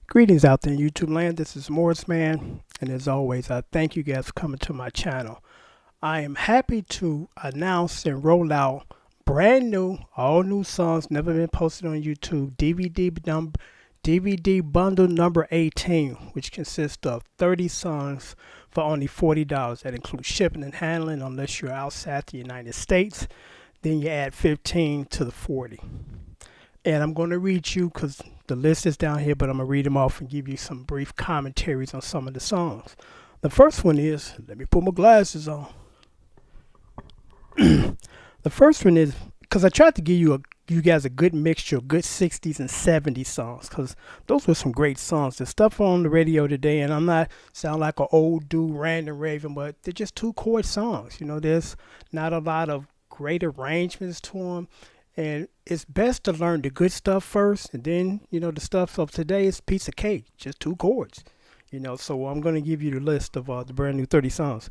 Greetings out there in YouTube land. This is Morris Man, and as always, I thank you guys for coming to my channel. I am happy to announce and roll out brand new, all new songs never been posted on YouTube. DVD bundle number 18, which consists of 30 songs for only $40. That includes shipping and handling, unless you're outside the United States. Then you add 15 to the 40. And I'm going to read you because the list is down here, but I'm going to read them off and give you some brief commentaries on some of the songs. The first one is, let me put my glasses on. The first one is, because I tried to give you guys a good mixture of good 60s and 70s songs, because those were some great songs. There's stuff on the radio today, and I'm not sound like an old dude random raving, but they're just two chord songs. You know, there's not a lot of great arrangements to them. And it's best to learn the good stuff first, and then, you know, the stuff of today is piece of cake, just two chords. You know, so I'm going to give you the list of the brand new 30 songs.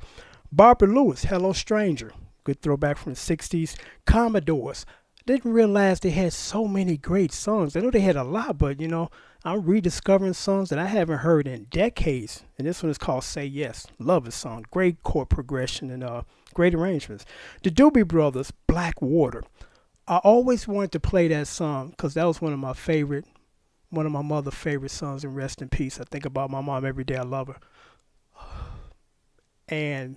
Barbara Lewis, Hello Stranger, good throwback from the 60s. Commodores, didn't realize they had so many great songs. I know they had a lot, but, you know, I'm rediscovering songs that I haven't heard in decades. And this one is called Say Yes. Love this song. Great chord progression and great arrangements. The Doobies Brothers, Blackwater. I always wanted to play that song because that was one of my mother's favorite songs, and rest in peace. I think about my mom every day. I love her. And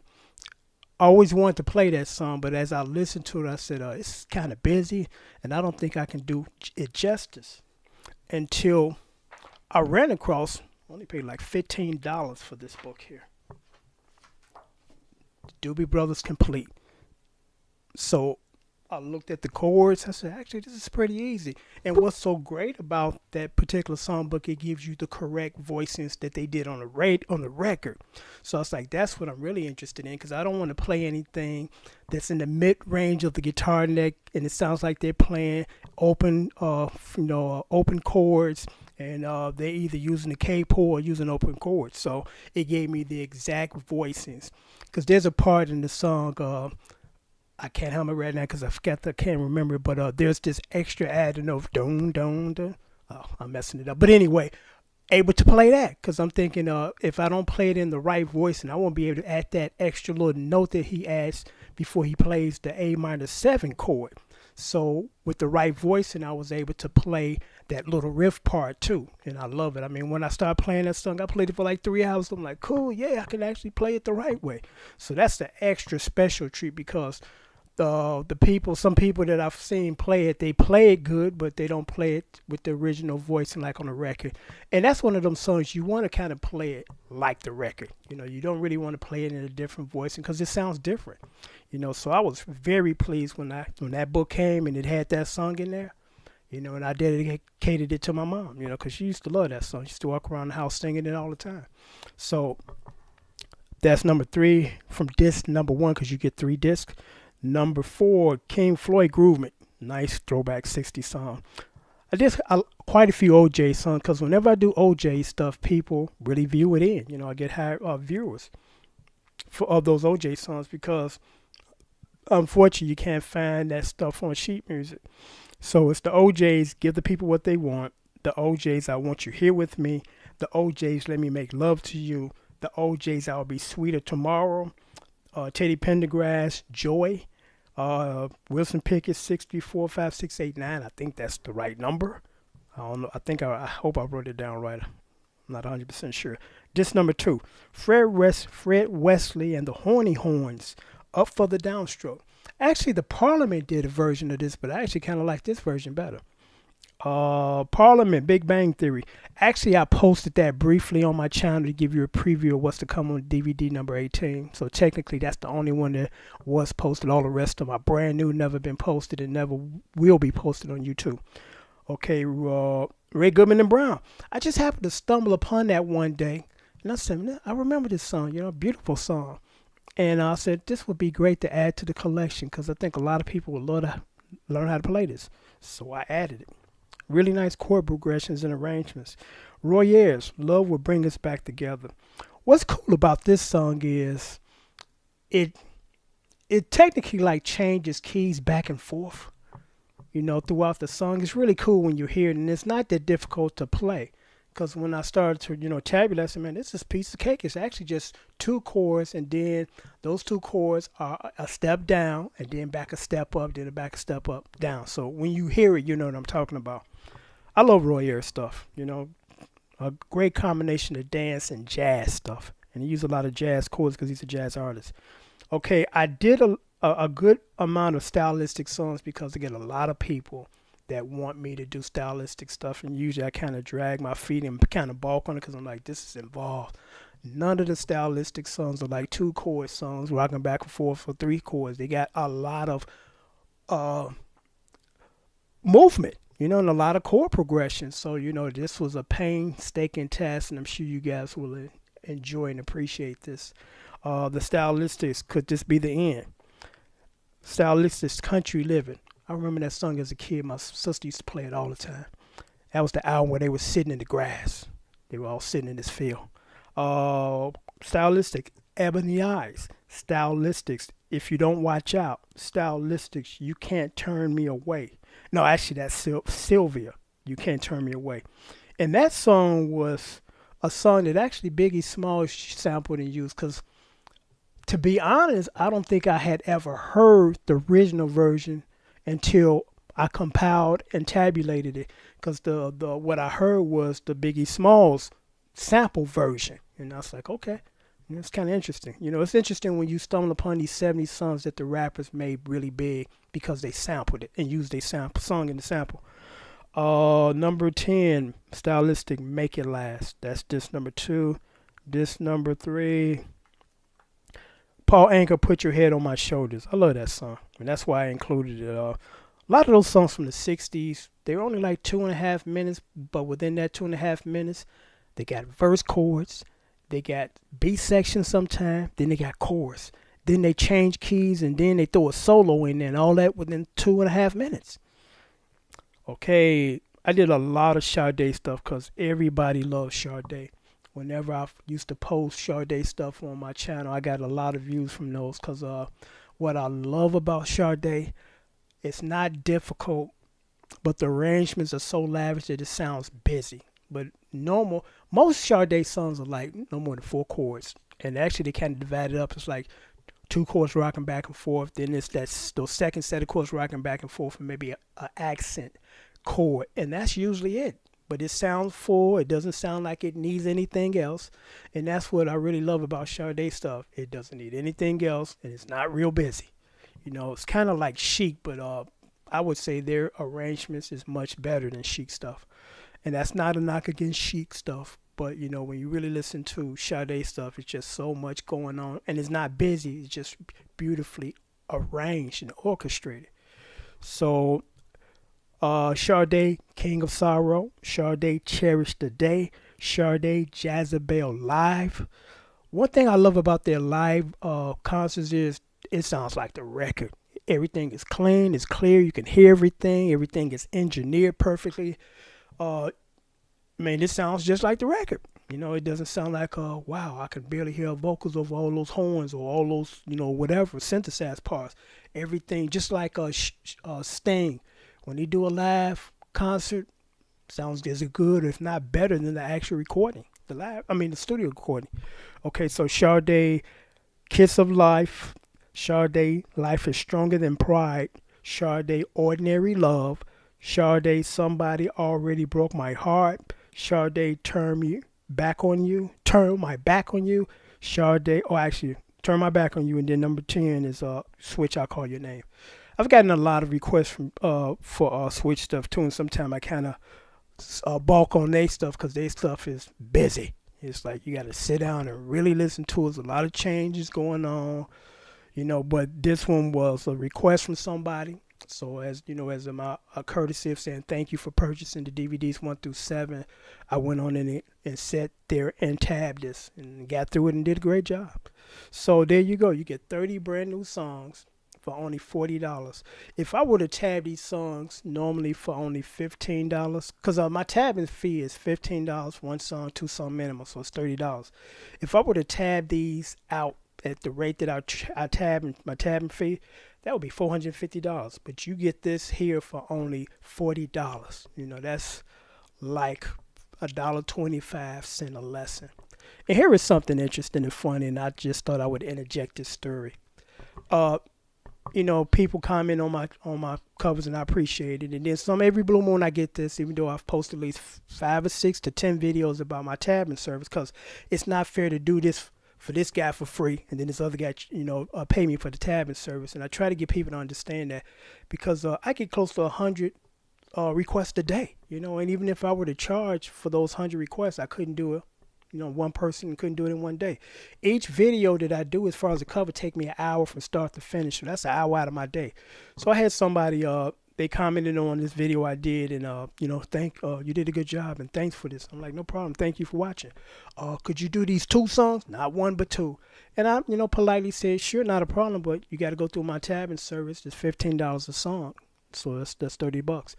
I always wanted to play that song, but as I listened to it, I said, it's kind of busy, and I don't think I can do it justice. Until I ran across, I only paid like $15 for this book here. Doobie Brothers Complete. So I looked at the chords. I said, actually, this is pretty easy. And what's so great about that particular songbook, it gives you the correct voicings that they did on the record. So I was like, that's what I'm really interested in, because I don't want to play anything that's in the mid-range of the guitar neck, and it sounds like they're playing open chords, and they're either using the K-pull or using open chords. So it gave me the exact voicings, because there's a part in the song. I can't help it right now because I can't remember it, but there's this extra adding of dun dun dun. Oh, I'm messing it up. But anyway, able to play that, because I'm thinking if I don't play it in the right voice, and I won't be able to add that extra little note that he adds before he plays the A minor 7 chord. So with the right voice, and I was able to play that little riff part too, and I love it. I mean, when I started playing that song, I played it for like 3 hours. I'm like, cool, yeah, I can actually play it the right way. So that's the extra special treat, because some people that I've seen play it, they play it good, but they don't play it with the original voice and like on the record. And that's one of them songs you want to kind of play it like the record. You know, you don't really want to play it in a different voice because it sounds different. You know, so I was very pleased when that book came and it had that song in there. You know, and I dedicated it to my mom, you know, because she used to love that song. She used to walk around the house singing it all the time. So that's number 3 from disc number 1, because you get 3 discs. Number 4, King Floyd Groovement. Nice throwback 60s song. I did quite a few Ojay songs, because whenever I do Ojay stuff, people really view it in. You know, I get high viewers of those Ojay songs, because unfortunately you can't find that stuff on sheet music. So it's the Ojays, Give the People What They Want. The Ojays, I Want You Here With Me. The Ojays, Let Me Make Love to You. The Ojays, I'll Be Sweeter Tomorrow. Teddy Pendergrass Joy. Wilson Pickett 6345689. I think that's the right number. I don't know. I hope I wrote it down right. I'm not 100% sure. This number 2, Fred Wesley and the Horney Horns, Up for the Downstroke. Actually, the Parliament did a version of this, but I actually kind of like this version better. Parliament, Big Bang Theory. Actually, I posted that briefly on my channel to give you a preview of what's to come on DVD number 18. So technically, that's the only one that was posted. All the rest of them are brand new, never been posted, and never will be posted on YouTube. Okay, Ray Goodman Brown. I just happened to stumble upon that one day, and I said, I remember this song, you know, beautiful song. And I said, this would be great to add to the collection, because I think a lot of people would love to learn how to play this. So I added it. Really nice chord progressions and arrangements. Roy Ayers, Love Will Bring Us Back Together. What's cool about this song is it technically like changes keys back and forth, you know, throughout the song. It's really cool when you hear it, and it's not that difficult to play. Because when I started to, tabulate, I said, man, this is a piece of cake. It's actually just two chords, and then those two chords are a step down, and then back a step up, then back a step up, down. So when you hear it, you know what I'm talking about. I love Roy Ayers stuff, a great combination of dance and jazz stuff. And he used a lot of jazz chords because he's a jazz artist. Okay, I did a good amount of stylistic songs because I get a lot of people that want me to do stylistic stuff, and usually I kind of drag my feet and kind of balk on it because I'm like, this is involved. None of the stylistic songs are like two chord songs rocking back and forth for three chords. They got a lot of movement, and a lot of chord progression. So this was a painstaking task, and I'm sure you guys will enjoy and appreciate this. The Stylistics, Could This Be the End? Stylistics, Country Living. I remember that song as a kid. My sister used to play it all the time. That was the album where they were sitting in the grass. They were all sitting in this field. Stylistic, Ebony Eyes. Stylistics, If You Don't Watch Out. Stylistics, You Can't Turn Me Away. No, actually, that's Sylvia. You Can't Turn Me Away. And that song was a song that actually Biggie Smalls sampled and used, because to be honest, I don't think I had ever heard the original version until I compiled and tabulated it, because the what I heard was the Biggie Smalls sample version, and I was like, okay, it's kind of interesting. It's interesting when you stumble upon these 70 songs that the rappers made really big because they sampled it and used their song in the sample. Number 10, Stylistic, Make It Last. That's this number 2. This number 3, Paul Anka, Put Your Head on My Shoulders. I love that song, and that's why I included it. A lot of those songs from the 60s, they were only like 2.5 minutes, but within that 2.5 minutes, they got verse chords, they got beat section sometime, then they got chorus. Then they change keys, and then they throw a solo in there, and all that within 2.5 minutes. Okay, I did a lot of Sade stuff because everybody loves Sade. Whenever I used to post Sade stuff on my channel, I got a lot of views from those, because what I love about Sade, it's not difficult, but the arrangements are so lavish that it sounds busy. But most Sade songs are like no more than 4 chords, and actually they kind of divide it up. It's like 2 chords rocking back and forth, then it's those second set of chords rocking back and forth, and maybe a accent chord, and that's usually it. But it sounds full. It doesn't sound like it needs anything else. And that's what I really love about Sade stuff. It doesn't need anything else, and it's not real busy. It's kind of like Chic, but I would say their arrangements is much better than Chic stuff. And that's not a knock against Chic stuff. But, when you really listen to Sade stuff, it's just so much going on. And it's not busy. It's just beautifully arranged and orchestrated. So Sade, King of Sorrow. Sade, Cherish the Day. Sade, Jezebel Live. One thing I love about their live concerts is it sounds like the record. Everything is clean, it's clear, you can hear everything. Everything is engineered perfectly. It sounds just like the record. It doesn't sound like, wow, I can barely hear vocals over all those horns or all those, whatever, synthesized parts. Everything, just like Sting. When they do a live concert, sounds as good, if not better, than the actual recording. The studio recording. Okay, so Sade, Kiss of Life. Sade, Life is Stronger Than Pride. Sade, Ordinary Love. Sade, Somebody Already Broke My Heart. Sade, Turn My Back on You. Sade, Turn My Back on You. And then number 10 is Switch, I'll Call Your Name. I've gotten a lot of requests from for Switch stuff too, and sometimes I kind of balk on their stuff because their stuff is busy. It's like you got to sit down and really listen to it. There's a lot of changes going on, but this one was a request from somebody. So as a courtesy of saying thank you for purchasing the DVDs 1 through 7, I went on in it and sat there and tabbed this and got through it and did a great job. So there you go. You get 30 brand new songs for only $40. If I were to tab these songs normally for only $15, because my tabbing fee is $15, 1 song, 2 song minimum, so it's $30. If I were to tab these out at the rate that I tab my tabbing fee, that would be $450. But you get this here for only $40. That's like $1.25 a lesson. And here is something interesting and funny, and I just thought I would interject this story. People comment on my covers, and I appreciate it. And then every blue moon I get this, even though I've posted at least 5 or 6 to 10 videos about my tabbing service, because it's not fair to do this for this guy for free, and then this other guy, pay me for the tabbing service. And I try to get people to understand that, because I get close to 100 requests a day, and even if I were to charge for those 100 requests, I couldn't do it. One person couldn't do it in one day. Each video that I do, as far as the cover, take me an hour from start to finish. So that's an hour out of my day. So I had somebody, they commented on this video I did, and you did a good job, and thanks for this. I'm like, no problem. Thank you for watching. Could you do these 2 songs? Not 1, but 2. And I, politely said, sure, not a problem, but you got to go through my tabbing service. It's $15 a song. So that's $30.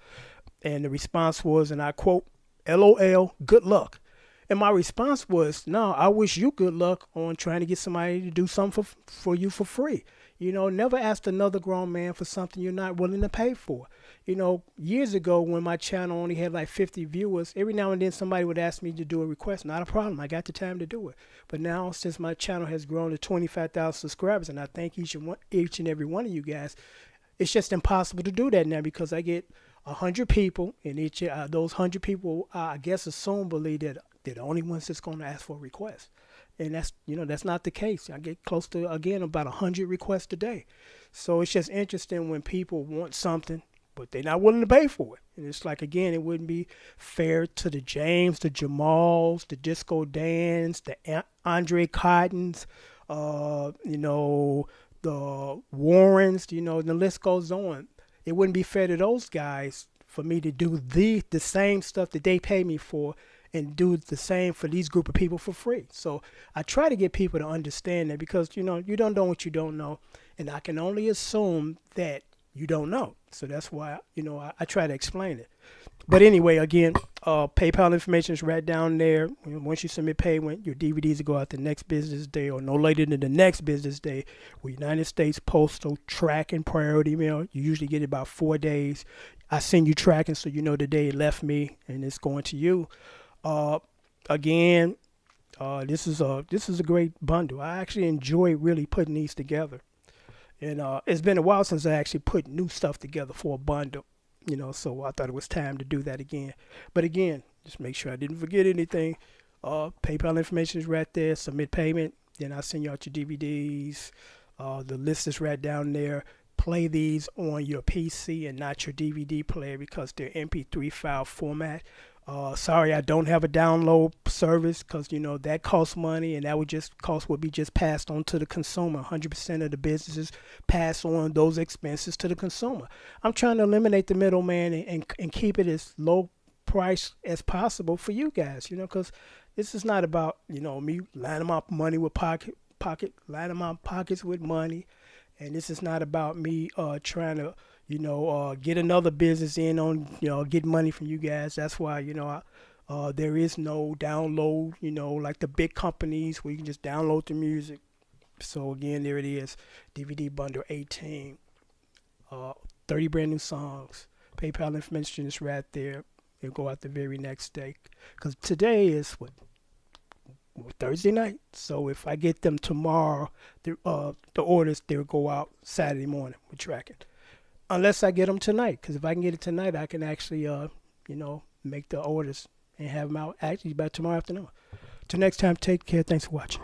And the response was, and I quote, LOL, good luck. And my response was, no, I wish you good luck on trying to get somebody to do something for you for free. Never ask another grown man for something you're not willing to pay for. Years ago when my channel only had like 50 viewers, every now and then somebody would ask me to do a request. Not a problem. I got the time to do it. But now, since my channel has grown to 25,000 subscribers, and I thank each and every one of you guys, it's just impossible to do that now, because I get 100 people, and each those 100 people, I guess, believe that they're the only ones that's going to ask for a request. And that's not the case. I get close to, again, about 100 requests a day. So it's just interesting when people want something, but they're not willing to pay for it. And it's like, again, it wouldn't be fair to the James, the Jamals, the Disco Dans, the Andre Cottons, the Warrens, the list goes on. It wouldn't be fair to those guys for me to do the same stuff that they pay me for, and do the same for these group of people for free. So I try to get people to understand that, because, you don't know what you don't know. And I can only assume that you don't know. So that's why, I try to explain it. But anyway, again, PayPal information is right down there. Once you submit payment, your DVDs will go out the next business day, or no later than the next business day, with United States Postal tracking priority mail. You usually get it about 4 days. I send you tracking so you know the day it left me, and it's going to you. Again, this is a great bundle. I actually enjoy really putting these together, and it's been a while since I actually put new stuff together for a bundle, so I thought it was time to do that again. But again, just make sure I didn't forget anything. PayPal information is right there. Submit payment, then I'll send you out your DVDs. The list is right down there. Play these on your PC and not your DVD player, because they're MP3 file format. Sorry, I don't have a download service, because that costs money, and that would be just passed on to the consumer. 100% of the businesses pass on those expenses to the consumer. I'm trying to eliminate the middleman and keep it as low price as possible for you guys, because this is not about me lining my money with lining my pockets with money, and this is not about me trying to get another business in on, get money from you guys. That's why, there is no download, like the big companies where you can just download the music. So again, there it is, DVD Bundle 18, 30 brand new songs. PayPal information is right there. It'll go out the very next day, because today is Thursday night. So if I get them tomorrow, the orders, they'll go out Saturday morning with tracking. Unless I get them tonight, because if I can get it tonight, I can actually, make the orders and have them out actually by tomorrow afternoon. Till next time, take care. Thanks for watching.